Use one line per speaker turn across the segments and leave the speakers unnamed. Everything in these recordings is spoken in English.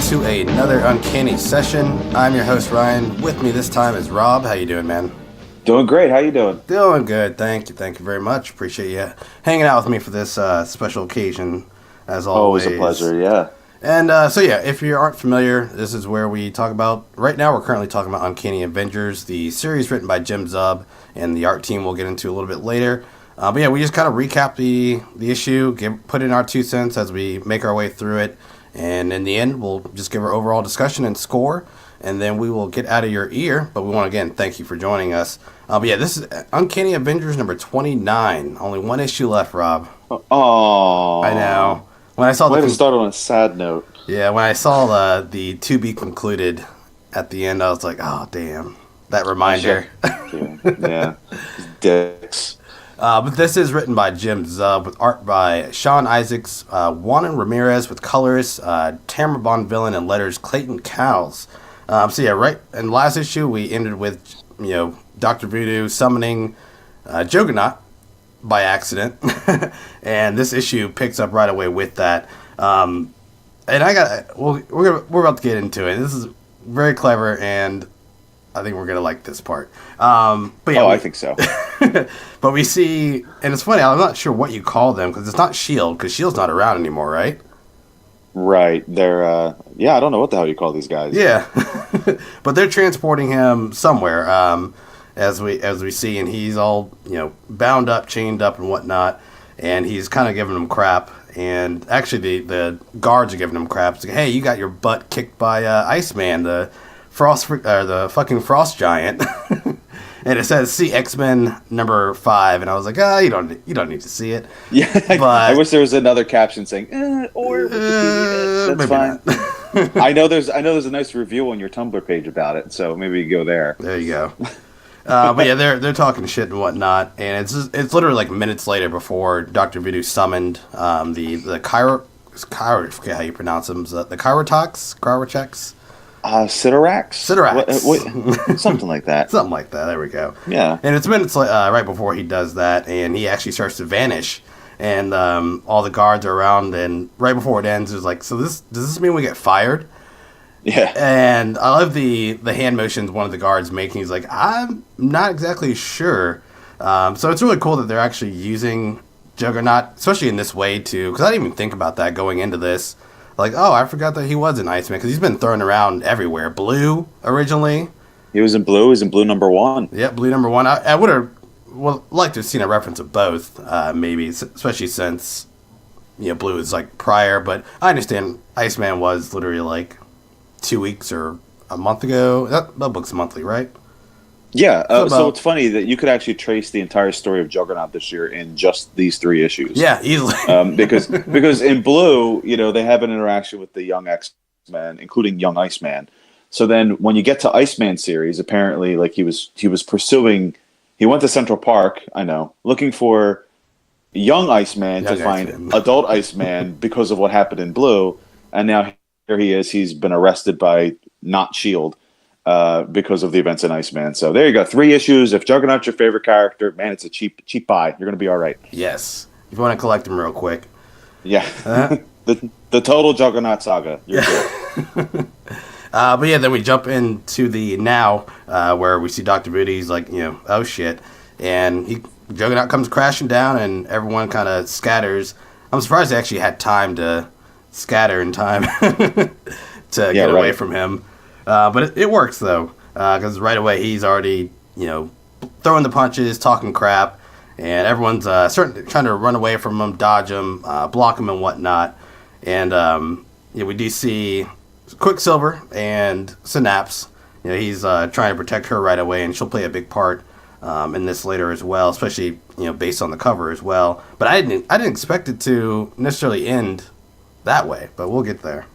To another Uncanny session. I'm your host Ryan. With me this time is Rob. How you doing, man?
Doing great. How you doing?
Doing good. Thank you very much. Appreciate you hanging out with me for this special occasion, as always.
Always a pleasure. Yeah.
And if you aren't familiar, this is where we talk about. Right now, we're currently talking about Uncanny Avengers, the series written by Jim Zub, and the art team we'll get into a little bit later. We just kind of recap the issue, put in our 2 cents as we make our way through it. And in the end, we'll just give our overall discussion and score, and then we will get out of your ear. But we want to, again, thank you for joining us. This is Uncanny Avengers number 29. Only one issue left, Rob.
Oh,
I know. When I saw
way to start on a sad note.
Yeah, when I saw the to be concluded at the end, I was like, oh, damn. That reminder.
Yeah. Dicks.
But this is written by Jim Zub with art by Sean Isaacs, Juan Ramirez with colors, Tamara Bonvillain and letters Clayton Cowles. Right in the last issue we ended with Dr. Voodoo summoning Juggernaut by accident, and this issue picks up right away with that. And we're about to get into it. This is very clever, and I think we're gonna like this part.
I think so.
But we see, and it's funny, I'm not sure what you call them, because it's not S.H.I.E.L.D., because S.H.I.E.L.D.'s not around anymore, right?
Right. They're, I don't know what the hell you call these guys.
Yeah. But they're transporting him somewhere, as we see, and he's all, bound up, chained up, and whatnot, and he's kind of giving them crap, and actually the guards are giving him crap. It's like, hey, you got your butt kicked by Iceman, the fucking Frost Giant. And it says, see X-Men number 5, and I was like, you don't need to see it.
Yeah, but I wish there was another caption saying, or that's fine. I know there's a nice review on your Tumblr page about it, so maybe you go there.
There you go. They're talking shit and whatnot, and it's literally like minutes later before Dr. Voodoo summoned the I forget how you pronounce them, the Chirocheks.
Siderax? What, something like that.
Something like that. There we go.
Yeah.
And it's minutes right before he does that, and he actually starts to vanish, and all the guards are around, and right before it ends, it's like, so does this mean we get fired?
Yeah.
And I love the hand motions one of the guards making. He's like, I'm not exactly sure. So it's really cool that they're actually using Juggernaut, especially in this way, too, because I didn't even think about that going into this. Like, oh, I forgot that he was an Iceman, because he's been thrown around everywhere. Blue, originally.
He was in Blue. He was in Blue number 1.
Yep, Blue number 1. I would have liked to have seen a reference of both, maybe, especially since, Blue is, prior. But I understand Iceman was literally, 2 weeks or a month ago. That book's monthly, right?
Yeah, so it's funny that you could actually trace the entire story of Juggernaut this year in just these 3 issues.
Yeah, easily.
because in Blue, they have an interaction with the young X-Men, including young Iceman. So then when you get to Iceman series, apparently he was pursuing, he went to Central Park, I know, looking for young Iceman to find adult Iceman because of what happened in Blue, and now here he is, he's been arrested by not S.H.I.E.L.D., because of the events in Iceman. So there you go. 3 issues. If Juggernaut's your favorite character, man, it's a cheap buy. You're going to be all right.
Yes. If you want to collect them real quick.
Yeah. The total Juggernaut saga. You're good.
Then we jump into the now, where we see Dr. Voodoo. He's like, oh shit. And Juggernaut comes crashing down, and everyone kind of scatters. I'm surprised they actually had time to scatter in time to get away from him. But it works, though, because right away he's already, throwing the punches, talking crap, and everyone's trying to run away from him, dodge him, block him, and whatnot. And we do see Quicksilver and Synapse. He's trying to protect her right away, and she'll play a big part in this later as well, especially based on the cover as well. But I didn't expect it to necessarily end that way, but we'll get there.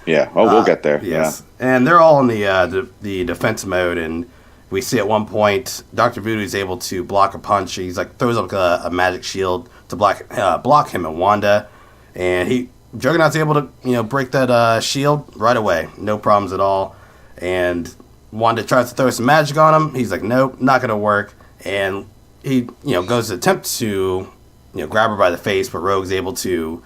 Yeah. Oh, we'll get there.
Yes, and they're all in the defense mode, and we see at one point Doctor Voodoo is able to block a punch. He's like throws up a magic shield to block him and Wanda, and Juggernaut's able to break that shield right away, no problems at all. And Wanda tries to throw some magic on him. He's like, nope, not gonna work. And he goes to attempt to grab her by the face, but Rogue's able to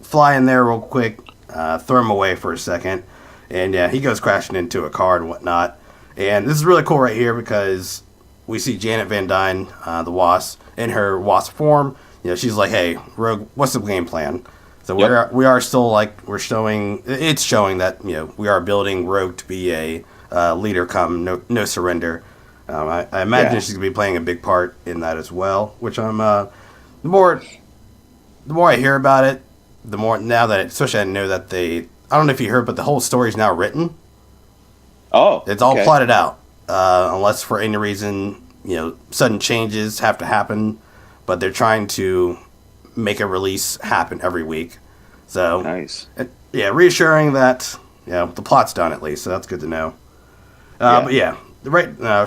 fly in there real quick, throw him away for a second, and yeah, he goes crashing into a car and whatnot. And this is really cool right here because we see Janet Van Dyne, the Wasp, in her Wasp form. She's like, "Hey, Rogue, what's the game plan?" So we are still we're showing that we are building Rogue to be a leader come no surrender. I imagine she's gonna be playing a big part in that as well. Which I'm the more I hear about it, the more now that especially I know that I don't know if you heard, but the whole story is now written.
Oh,
it's all plotted out, unless for any reason sudden changes have to happen, but they're trying to make a release happen every week. So
nice,
reassuring that the plot's done at least, so that's good to know. But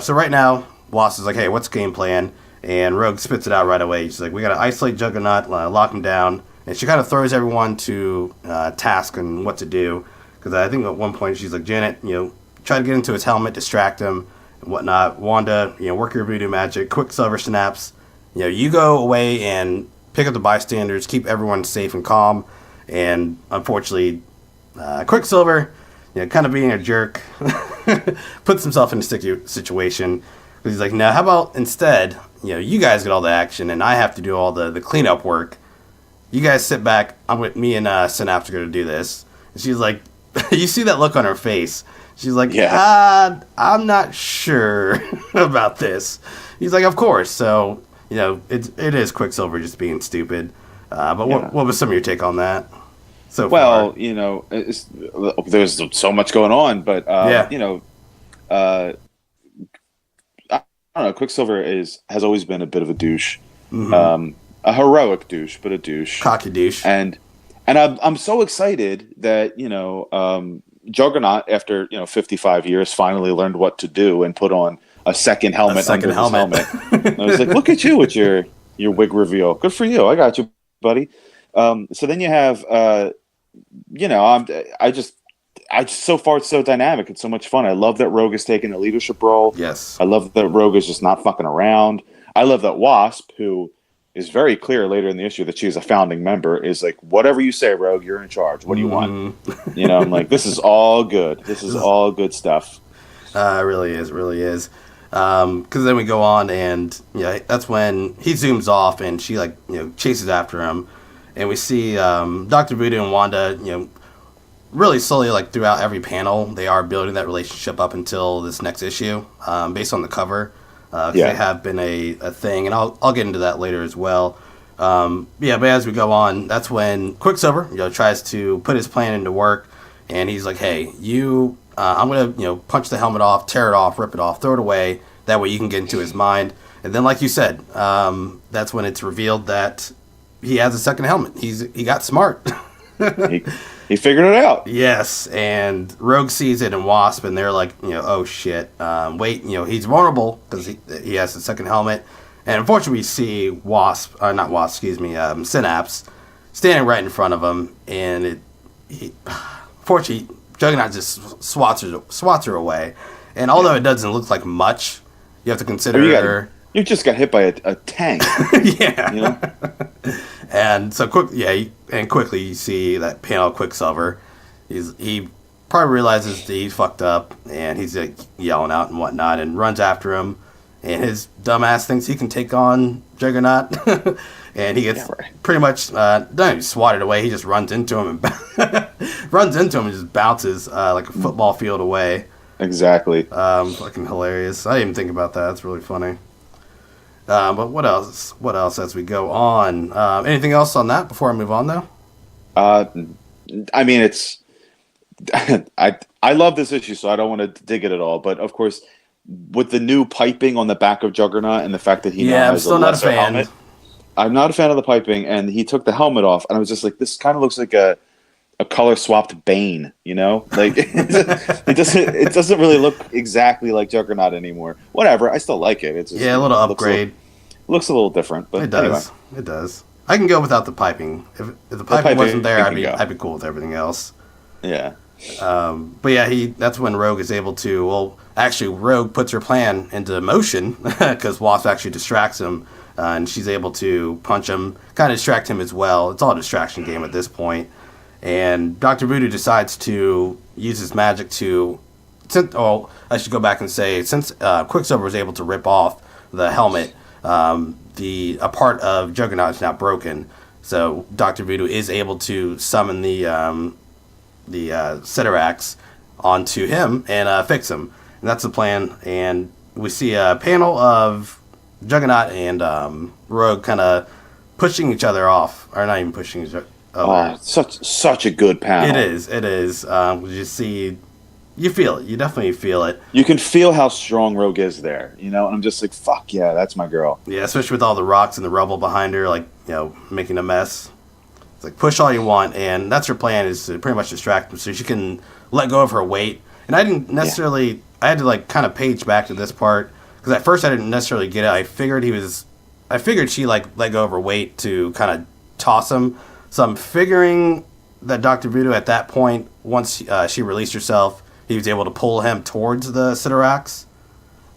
right now, Wasp is like, hey, what's the game plan? And Rogue spits it out right away. She's like, we gotta isolate Juggernaut, lock him down, and she kind of throws everyone to task and what to do. Because I think at one point she's like, Janet, try to get into his helmet, distract him, and whatnot. Wanda, work your voodoo magic. Quicksilver snaps. You go away and pick up the bystanders, keep everyone safe and calm. And unfortunately, Quicksilver, kind of being a jerk, puts himself in a sticky situation. Because he's like, no, how about instead, you guys get all the action and I have to do all the cleanup work. You guys sit back. Me and Synapse are going to do this. And she's like, you see that look on her face. She's like, I'm not sure about this. He's like, of course. So, it is Quicksilver just being stupid. But what was some of your take on that? So far?
There's so much going on, but I don't know. Quicksilver has always been a bit of a douche, a heroic douche, but a douche,
cocky douche.
And I'm so excited that Juggernaut, after 55 years, finally learned what to do and put on a second helmet under his helmet. I was like, look at you with your wig reveal. Good for you. I got you, buddy. So then you have, so far it's so dynamic. It's so much fun. I love that Rogue is taking a leadership role.
Yes.
I love that Rogue is just not fucking around. I love that Wasp, who is very clear later in the issue that she is a founding member, is like, whatever you say, Rogue, you're in charge. What do you want? I'm like, this is all good. This is all good stuff.
It really is. Because then we go on and that's when he zooms off and she chases after him, and we see Dr. Voodoo and Wanda really slowly throughout every panel they are building that relationship up until this next issue, based on the cover. They have been a thing, and I'll get into that later as well. But as we go on, that's when Quicksilver tries to put his plan into work, and he's like, hey, I'm gonna punch the helmet off, tear it off, rip it off, throw it away, that way you can get into his mind. And then like you said, that's when it's revealed that he has a second helmet. He got smart.
He figured it out.
Yes, and Rogue sees it in Wasp, and they're like, oh shit, wait, he's vulnerable because he has the second helmet. And unfortunately, we see Synapse standing right in front of him, and fortunately, Juggernaut just swats her away. And although it doesn't look like much, you have to consider
you just got hit by a tank.
Yeah. And so quickly you see that panel of Quicksilver. He probably realizes that he's fucked up, and he's yelling out and whatnot, and runs after him. And his dumbass thinks he can take on Juggernaut, and he gets pretty much not even swatted away. He just runs into him and just bounces like a football field away.
Exactly.
Fucking hilarious. I didn't even think about that. That's really funny. But what else? What else as we go on? Anything else on that before I move on, though?
I mean, it's I love this issue, so I don't want to dig it at all. But of course, with the new piping on the back of Juggernaut and the fact that he now has a lesser helmet, I'm not a fan of the piping. And he took the helmet off, and I was just like, this kind of looks like a a color swapped Bane. You know, like it doesn't really look exactly like Juggernaut anymore. Whatever, I still like it. It's just,
Yeah, a little upgrade.
Looks a little different, but
It does.
anyway.
It does. I can go without the piping. If the piping wasn't there, I'd be cool with everything else.
Yeah.
But yeah, that's when Rogue is able to. Well, actually, Rogue puts her plan into motion because Wasp actually distracts him, and she's able to punch him, kind of distract him as well. It's all a distraction game at this point. And Dr. Voodoo decides to use his magic to. I should go back and say, since Quicksilver was able to rip off the helmet, a part of Juggernaut is now broken. So Dr. Voodoo is able to summon the Cyttorax onto him and fix him. And that's the plan. And we see a panel of Juggernaut and Rogue kind of pushing each other off, or not even pushing each other.
Oh, such a good panel.
It is. You feel it. You definitely feel it.
You can feel how strong Rogue is there, you know. And I'm just like, fuck yeah, that's my girl.
Yeah, especially with all the rocks and the rubble behind her, like, you know, making a mess. It's like, push all you want, and that's her plan, is to pretty much distract him so she can let go of her weight. And I didn't necessarily, I had to, like, kind of page back to this part, because at first I didn't necessarily get it. I figured she, like, let go of her weight to kind of toss him. So I'm figuring that Dr. Voodoo at that point, once she released herself, he was able to pull him towards the Cyttorax.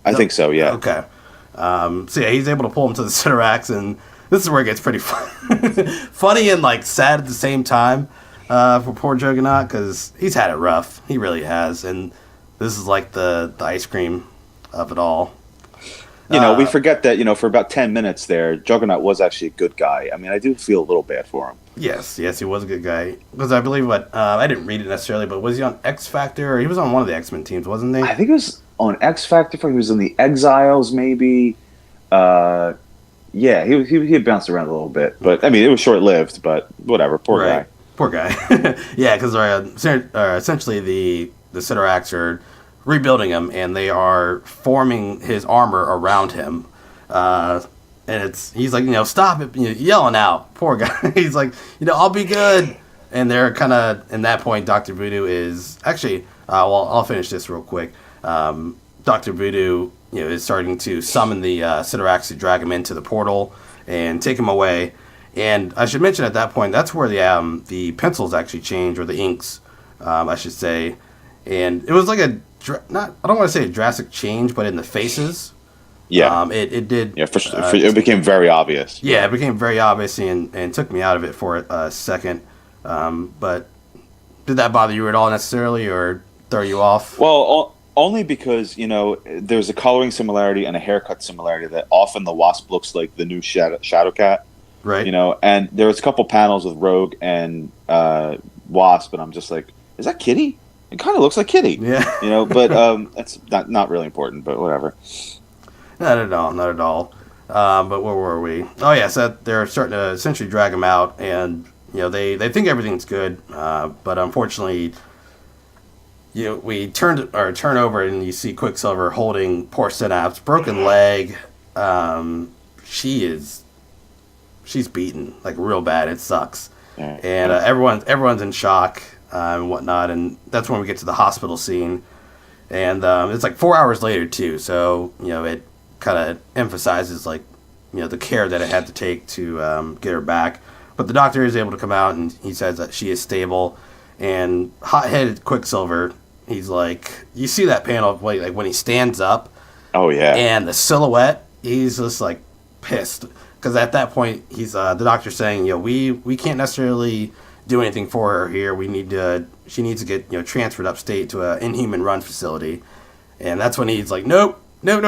I think so, yeah.
Okay. So yeah, he's able to pull him to the Cyttorax, and this is where it gets pretty funny and like sad at the same time for poor Juggernaut, because he's had it rough. He really has, and this is like the ice cream of it all.
You know, we forget that, you know, for about 10 minutes there, Juggernaut was actually a good guy. I mean, I do feel a little bad for him.
Yes, he was a good guy. Because I believe I didn't read it necessarily, but was he on X Factor? Or he was on one of the X-Men teams, wasn't he?
I think it was on X Factor. He was in the Exiles, maybe. Yeah, he had bounced around a little bit. But, I mean, it was short-lived, but whatever. Poor guy.
Poor guy. Yeah, because essentially the Cyttorax are rebuilding him, and they are forming his armor around him. And he's like, you know, stop it, you know, yelling out. Poor guy. He's like, you know, I'll be good. And they're kind of, in that point, Dr. Voodoo is actually, I'll finish this real quick. Dr. Voodoo, you know, is starting to summon the Cyttorax to drag him into the portal and take him away. And I should mention at that point, that's where the pencils actually change, or the inks, I should say. And it was like I don't want to say a drastic change, but in the faces.
Yeah,
it did.
Yeah, it became very obvious.
Yeah, it became very obvious, and took me out of it for a second. But did that bother you at all necessarily, or throw you off?
Well, only because, you know, there's a coloring similarity and a haircut similarity that often the Wasp looks like the new Shadowcat.
Right.
You know, and there was a couple panels with Rogue and Wasp, and I'm just like, is that Kitty? It kind of looks like Kitty.
Yeah.
You know, but that's not really important, but whatever.
Not at all. But where were we? Oh, yeah, so they're starting to essentially drag him out, and, you know, they think everything's good, but unfortunately, you know, we turn over and you see Quicksilver holding poor Synapse, broken leg. She's beaten, like, real bad. It sucks.
Yeah.
And everyone's in shock and whatnot, and that's when we get to the hospital scene. And it's like 4 hours later, too, so, you know, it kind of emphasizes, like, you know, the care that it had to take to get her back. But the doctor is able to come out, and he says that she is stable. And hot-headed Quicksilver, he's like, you see that panel of, like, when he stands up.
Oh, yeah.
And the silhouette, he's just, like, pissed. Because at that point, he's the doctor's saying, you know, we can't necessarily do anything for her here. She needs to get, you know, transferred upstate to an Inhuman Run facility. And that's when he's like, nope. That's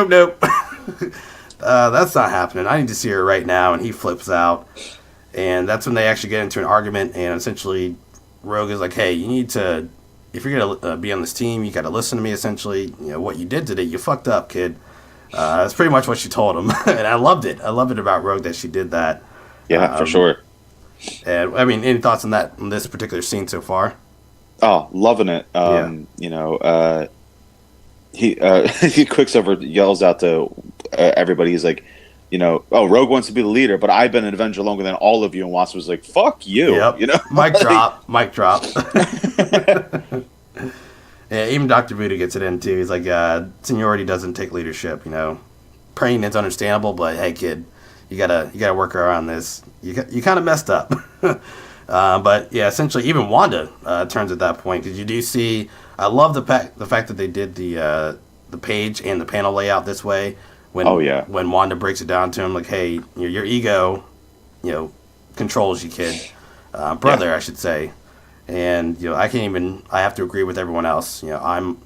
not happening. I need to see her right now. And he flips out. And that's when they actually get into an argument. And essentially, Rogue is like, hey, you need to, if you're going to be on this team, you got to listen to me, essentially. You know, what you did today, you fucked up, kid. That's pretty much what she told him. And I loved it. I loved it about Rogue that she did that.
Yeah, for sure.
And, I mean, any thoughts on this particular scene so far?
Oh, loving it. You know, Quicksilver yells out to everybody. He's like, Rogue wants to be the leader, but I've been an Avenger longer than all of you. And Wasp was like, fuck you,
Yep. Mic drop. Mic drop. Yeah, even Dr. Voodoo gets it in too. He's like, seniority doesn't take leadership. Praying is understandable, but hey, kid, you gotta work around this. You kind of messed up. But yeah, essentially, even Wanda turns at that point, because you do see. I love the fact that they did the page and the panel layout this way. When Wanda breaks it down to him, like, hey, your ego, controls you, kid, brother, I should say. And I have to agree with everyone else. And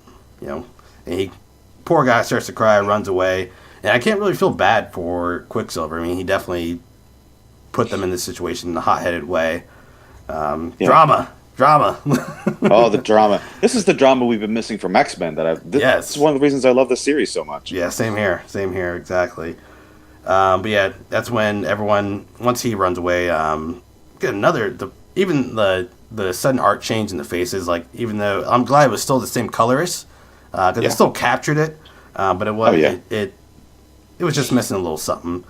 poor guy starts to cry, runs away, and I can't really feel bad for Quicksilver. I mean, he definitely put them in this situation in a hot-headed way. Drama.
Oh, the drama. This is the drama we've been missing from X-Men. This is one of the reasons I love this series so much.
Yeah, same here, exactly. But yeah, that's when everyone, once he runs away, get even the sudden art change in the faces, like, even though I'm glad it was still the same colorist, because it still captured it, but it was it was just missing a little something.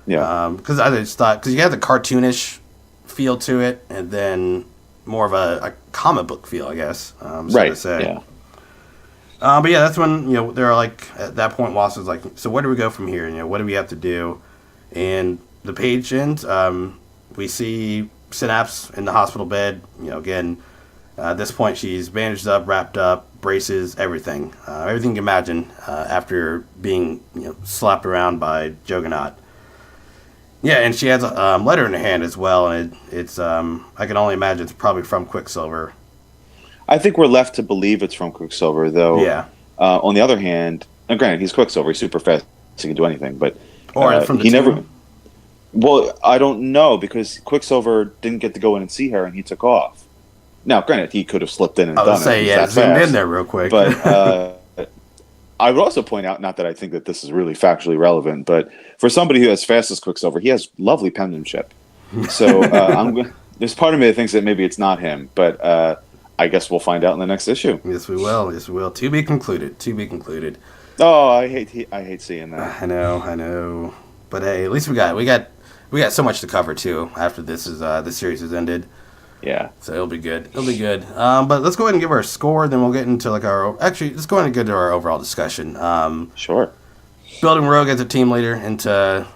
Yeah.
Because I just thought, because you had the cartoonish feel to it, and then more of a comic book feel, I guess.
Right.
To say.
Yeah.
But yeah, that's when they're like, at that point, Wasp is like, so where do we go from here? What do we have to do? And the page ends. We see Synapse in the hospital bed. Again, at this point, she's bandaged up, wrapped up, braces, everything you can imagine after being slapped around by Juggernaut. Yeah, and she has a letter in her hand as well, and it's I can only imagine it's probably from Quicksilver.
I think we're left to believe it's from Quicksilver, though.
Yeah.
On the other hand, and granted, he's Quicksilver, he's super fast, he can do anything, but
or from the
he
team?
never. Well, I don't know, because Quicksilver didn't get to go in and see her, and he took off. Now, granted, he could have slipped in and done it.
Zoomed in there real quick.
But I would also point out, not that I think that this is really factually relevant, but for somebody who as fast as Quicksilver, he has lovely penmanship. So there's part of me that thinks that maybe it's not him, but I guess we'll find out in the next issue.
Yes, we will. To be concluded.
Oh, I hate seeing that.
I know. But hey, at least we got so much to cover too after this series is ended.
Yeah.
So it'll be good. But let's go ahead and give our score, then we'll get into let's go ahead and get into our overall discussion.
Sure.
Building Rogue as a team leader into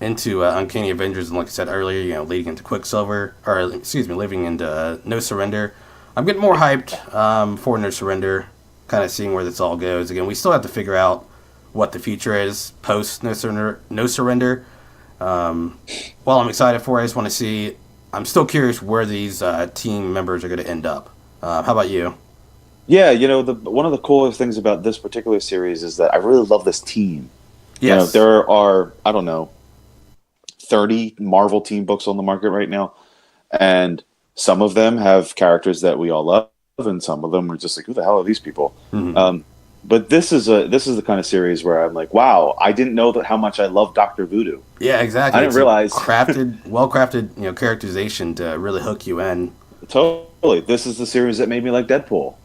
Uncanny Avengers, and like I said earlier, leading into Quicksilver, leading into No Surrender. I'm getting more hyped for No Surrender, kind of seeing where this all goes. Again, we still have to figure out what the future is post No Surrender. While I'm excited for it, I just want to see. I'm still curious where these team members are going to end up. How about you?
Yeah, one of the coolest things about this particular series is that I really love this team.
Yes.
There are, I don't know, 30 Marvel team books on the market right now, and some of them have characters that we all love, and some of them are just like, who the hell are these people?
Mm-hmm.
But this is the kind of series where I'm like, wow, I didn't know how much I love Dr. Voodoo.
Yeah, exactly.
I didn't realize
well-crafted, characterization to really hook you in.
Totally. This is the series that made me like Deadpool.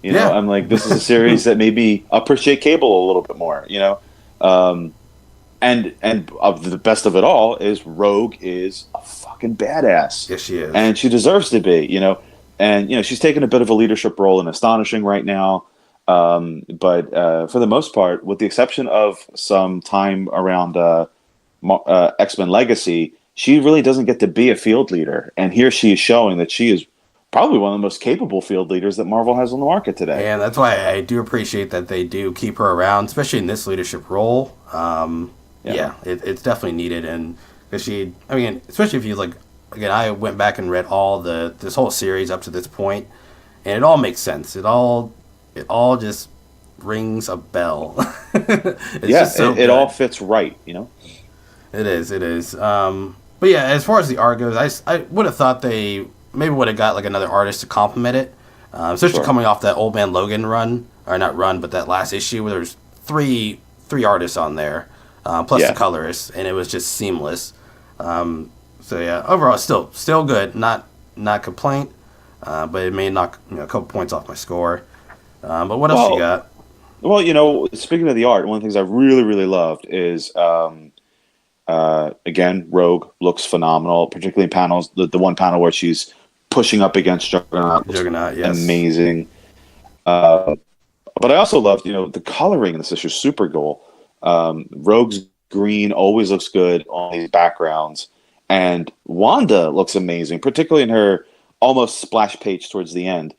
I'm like, this is a series that made me appreciate Cable a little bit more. And the best of it all is Rogue is a fucking badass.
Yes, she is,
and she deserves to be. And she's taking a bit of a leadership role in Astonishing right now. But for the most part, with the exception of some time around X-Men Legacy, she really doesn't get to be a field leader. And here she is showing that she is probably one of the most capable field leaders that Marvel has on the market today.
And that's why I do appreciate that they do keep her around, especially in this leadership role. It's definitely needed. And because especially if you again, I went back and read all this whole series up to this point, and it all makes sense. It all just rings a bell.
It all fits right,
It is. But yeah, as far as the art goes, I would have thought they maybe would have got another artist to complement it, especially coming off that Old Man Logan run, or not run, but that last issue where there's three artists on there, plus the colorist, and it was just seamless. So yeah, overall, still good, not complaint, but it may knock a couple points off my score. But what else you got?
Well, speaking of the art, one of the things I really, really loved is Again, Rogue looks phenomenal, particularly in panels. The one panel where she's pushing up against Juggernaut looks
Juggernaut, yes.
amazing. But I also loved, the coloring in this issue is super cool. Rogue's green always looks good on these backgrounds. And Wanda looks amazing, particularly in her almost splash page towards the end.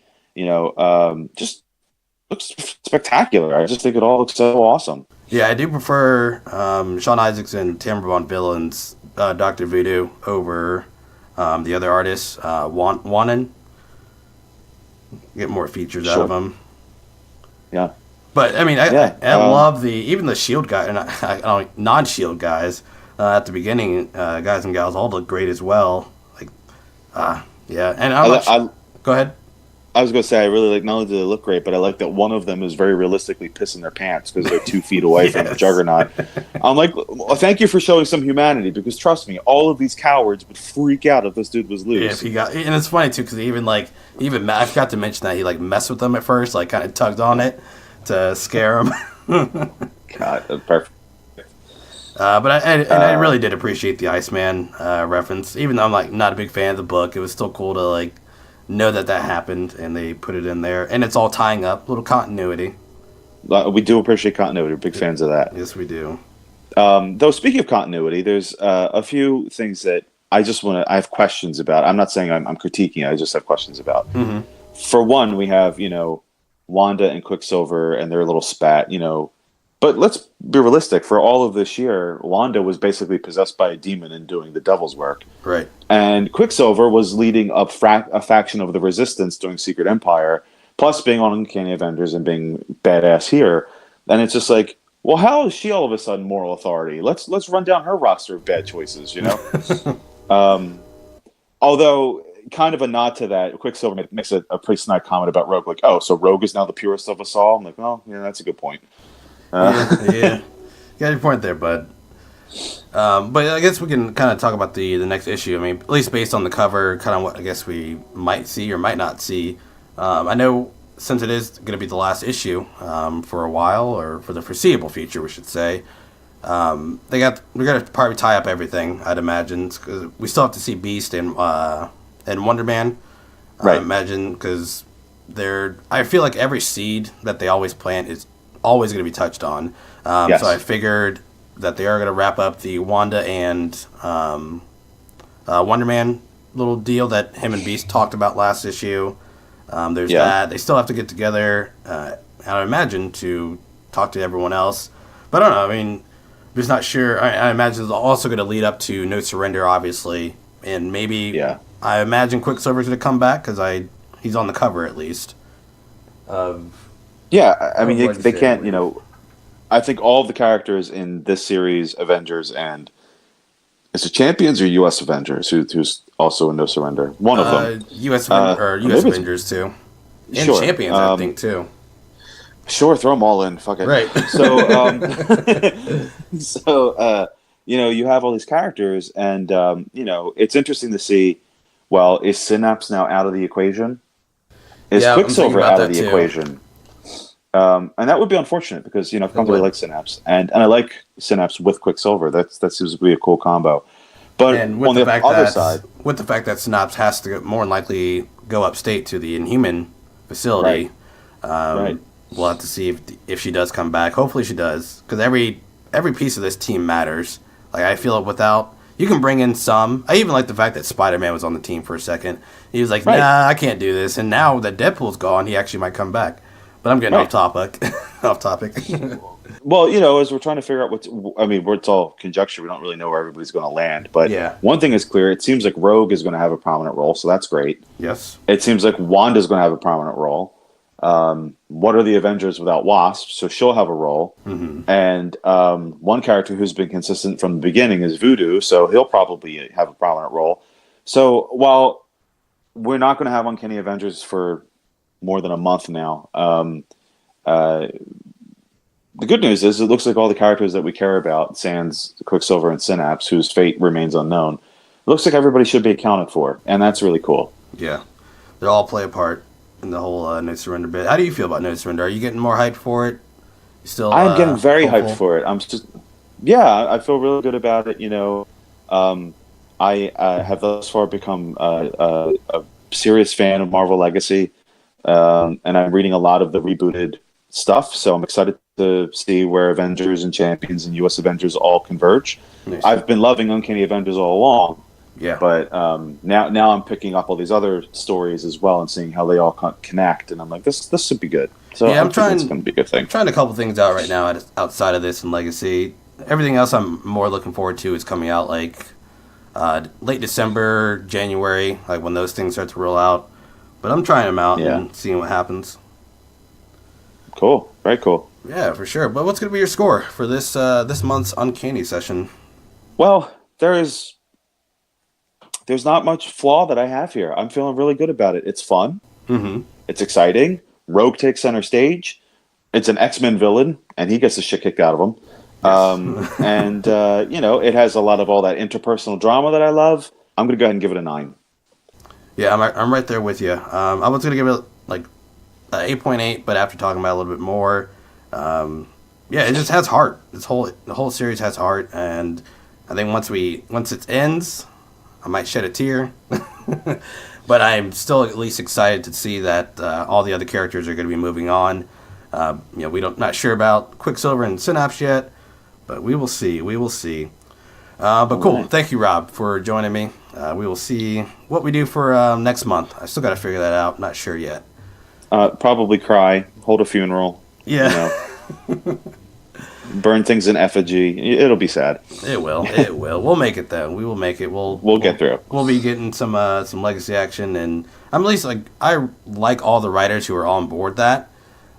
Just looks spectacular. I just think it all looks so awesome.
Yeah, I do prefer Sean Isaacs and Tim Von Villain's Dr. Voodoo over the other artists, Wannen. Get more features out of him.
Yeah.
But, I mean, I love even the S.H.I.E.L.D. guys, non-S.H.I.E.L.D. guys at the beginning, guys and gals, all look great as well. Yeah. And go ahead.
I was going to say, I really like, not only do they look great, but I like that one of them is very realistically pissing their pants because they're 2 feet away from the Juggernaut. I'm like, well, thank you for showing some humanity, because trust me, all of these cowards would freak out if this dude was loose.
Yeah, if he got, and it's funny too, because even I forgot to mention that he messed with them at first, kind of tugged on it to scare him.
God, that's perfect.
But I really did appreciate the Iceman reference, even though I'm not a big fan of the book. It was still cool to know that happened, and they put it in there, and it's all tying up, little continuity.
We do appreciate continuity. We're big fans of that.
Yes, we do.
Though, speaking of continuity, there's a few things that I have questions about. I'm not saying I'm critiquing. I just have questions about.
Mm-hmm.
For one, we have Wanda and Quicksilver and their little spat. But let's be realistic. For all of this year, Wanda was basically possessed by a demon and doing the devil's work.
Right.
And Quicksilver was leading up a faction of the Resistance doing Secret Empire, plus being on Uncanny Avengers and being badass here. And it's just well, how is she all of a sudden moral authority? Let's run down her roster of bad choices, Although, kind of a nod to that, Quicksilver makes a pretty snide comment about Rogue, so Rogue is now the purest of us all? I'm like, well, yeah, that's a good point.
Yeah. Got your point there, bud. But I guess we can kind of talk about the next issue. I mean, at least based on the cover, kind of what I guess we might see or might not see. I know since it is going to be the last issue for a while, or for the foreseeable future, we should say, we're going to probably tie up everything, I'd imagine, because we still have to see Beast and Wonder Man.
Right.
I imagine, because I feel like every seed that they always plant is always going to be touched on.
Yes.
So I figured that they are going to wrap up the Wanda and Wonder Man little deal that him and Beast talked about last issue. There's that. They still have to get together, I imagine, to talk to everyone else. But I don't know. I mean, I'm just not sure. I imagine it's also going to lead up to No Surrender, obviously. And maybe, I imagine Quicksilver's going to come back, because he's on the cover at least.
Yeah, I mean, they can't, I think all of the characters in this series, Avengers, and is it Champions or U.S. Avengers, who's also in No Surrender? One of them.
U.S. Avengers, too. And
sure.
Champions, I think, too.
Sure, throw them all in. Fuck it.
Right.
So, you have all these characters, and, it's interesting to see, well, is Synapse now out of the equation? Is Quicksilver out of the equation? And that would be unfortunate, because I've come to really like Synapse, and I like Synapse with Quicksilver. That seems to be a cool combo. But on the other side,
with the fact that Synapse has to more than likely go upstate to the Inhuman facility,
right.
We'll have to see if she does come back. Hopefully she does, because every piece of this team matters. I feel it without. You can bring in some. I even like the fact that Spider-Man was on the team for a second. He was like, nah, I can't do this. And now that Deadpool's gone, he actually might come back. But I'm getting off topic.
Well, as we're trying to figure out it's all conjecture. We don't really know where everybody's going to land. But one thing is clear. It seems like Rogue is going to have a prominent role, so that's great.
Yes.
It seems like Wanda's going to have a prominent role. What are the Avengers without Wasp? So she'll have a role.
Mm-hmm.
And one character who's been consistent from the beginning is Voodoo, so he'll probably have a prominent role. So while we're not going to have Uncanny Avengers for more than a month now, the good news is it looks like all the characters that we care about, sans Quicksilver and Synapse, whose fate remains unknown, it looks like everybody should be accounted for, and that's really cool.
Yeah. They all play a part in the whole No Surrender bit. How do you feel about No Surrender? Are you getting more hyped for it?
I'm getting very hyped for it. I'm just Yeah, I feel really good about it. Um, I have thus far become a serious fan of Marvel Legacy, and I'm reading a lot of the rebooted stuff. So I'm excited to see where Avengers and Champions and U.S. Avengers all converge.
Nice.
I've been loving Uncanny Avengers all along,
Yeah.
but now I'm picking up all these other stories as well and seeing how they all connect, and I'm like, this should be good. So
Yeah,
I think it's going to be a good thing.
I'm trying a couple things out right now outside of this and Legacy. Everything else I'm more looking forward to is coming out like late December, January, like when those things start to roll out. But I'm trying them out and seeing what happens.
Cool. Very cool.
Yeah, for sure. But what's going to be your score for this month's Uncanny session?
Well, there's not much flaw that I have here. I'm feeling really good about it. It's fun.
Mm-hmm.
It's exciting. Rogue takes center stage. It's an X-Men villain, and he gets the shit kicked out of him. Yes. And it has a lot of all that interpersonal drama that I love. I'm going to go ahead and give it a 9.
Yeah, I'm right there with you. I was going to give it like 8.8, but after talking about it a little bit more, it just has heart. The whole series has heart, and I think once it ends, I might shed a tear. But I'm still at least excited to see that all the other characters are going to be moving on. Not sure about Quicksilver and Synapse yet, but we will see. We will see. But cool. Right. Thank you, Rob, for joining me. We will see what we do for next month. I still got to figure that out. Not sure yet.
Probably cry, hold a funeral.
Yeah.
Burn things in effigy. It'll be sad.
It will. It will. We'll make it though. We will make it. We'll
get through.
We'll be getting some legacy action, and I'm at least I like all the writers who are on board that.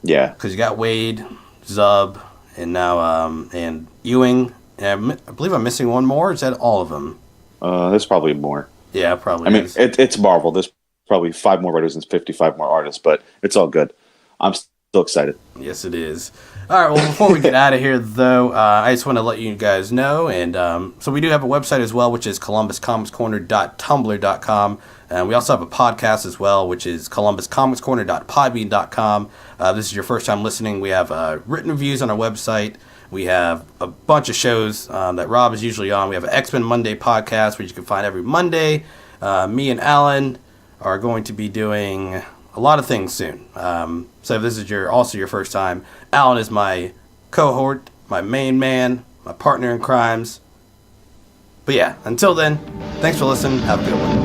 Yeah.
Because you got Wade, Zub, and now and Ewing. And I believe I'm missing one more. Is that all of them?
There's probably more.
Yeah, probably.
I mean, it's Marvel. There's probably 5 more writers and 55 more artists, but it's all good. I'm still excited.
Yes, it is. All right, well, before we get out of here, though, I just want to let you guys know, and so we do have a website as well, which is columbuscomicscorner.tumblr.com, and we also have a podcast as well, which is columbuscomicscorner.podbean.com. This is your first time listening. We have written reviews on our website. We have a bunch of shows that Rob is usually on. We have an X-Men Monday podcast, which you can find every Monday. Me and Alan are going to be doing a lot of things soon. So if this is also your first time, Alan is my cohort, my main man, my partner in crimes. But yeah, until then, thanks for listening. Have a good one.